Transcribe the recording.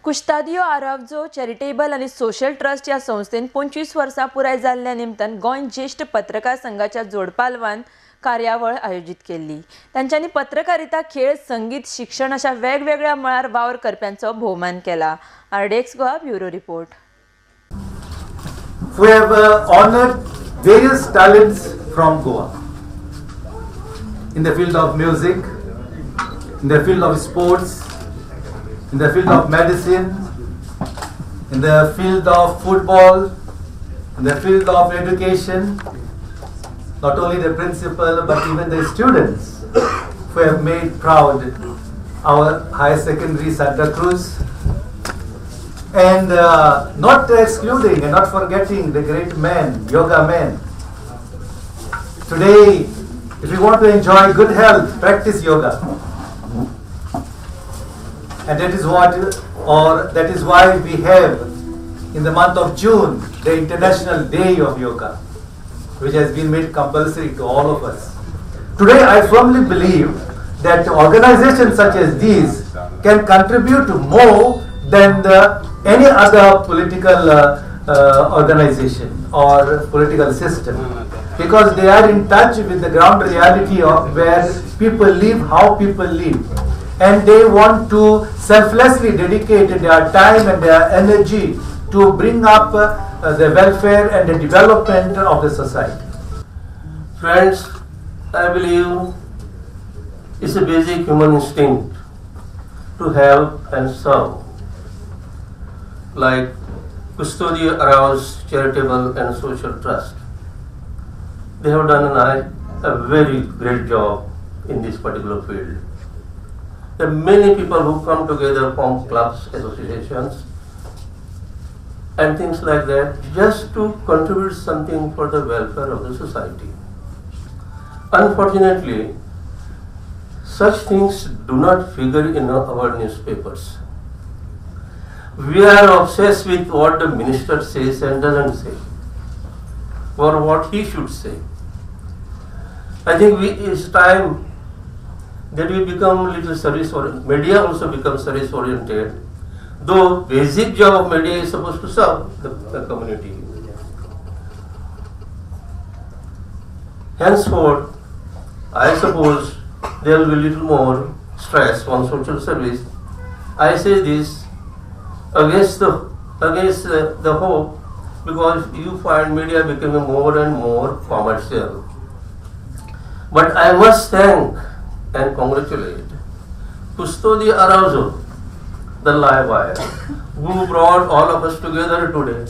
Custodio Araujo charitable आणि social trust या संस्थेन 25 वर्सां पुराय जाल्ल्या निमतान गोंय ज्येष्ठ पत्रकार संघाच्या जोडपालवान कार्यावळ आयोजित केल्ली. तांच्यांनी पत्रकारिता, खेळ, संगीत, शिक्षण अशा वेगवेगळ्या मळार वावर करप्यांचो भोवमान केला. RDX Goa bureau report. We have honored various talents from Goa in the field of music, in the field of sports, in the field of medicine, in the field of football, in the field of education. Not only the principal but even the students who have made proud our higher secondary Santa Cruz, and not excluding and not forgetting the great men, yoga men. Today, if you want to enjoy good health, practice yoga. And that is why we have in the month of June the International Day of Yoga, which has been made compulsory to all of us. Today I firmly believe that organizations such as these can contribute more than any other political organization or political system, because they are in touch with the ground reality of where people live, how people live. And they want to selflessly dedicate their time and their energy to bring up the welfare and the development of the society. Friends, I believe it's a basic human instinct to help and serve. Like Custodia Arouse Charitable and Social Trust, they have done a very great job in this particular field. There are many people who come together, form clubs, associations, and things like that, just to contribute something for the welfare of the society. Unfortunately, such things do not figure in our newspapers. We are obsessed with what the minister says and doesn't say, or what he should say. I think it's time that we become a little service oriented. Media also becomes service oriented, though basic job of media is supposed to serve the community. Henceforth, I suppose there will be a little more stress on social service. I say this against the hope, because you find media becoming more and more commercial. But I must thank and congratulate Custodia Araujo, the live wire, who brought all of us together today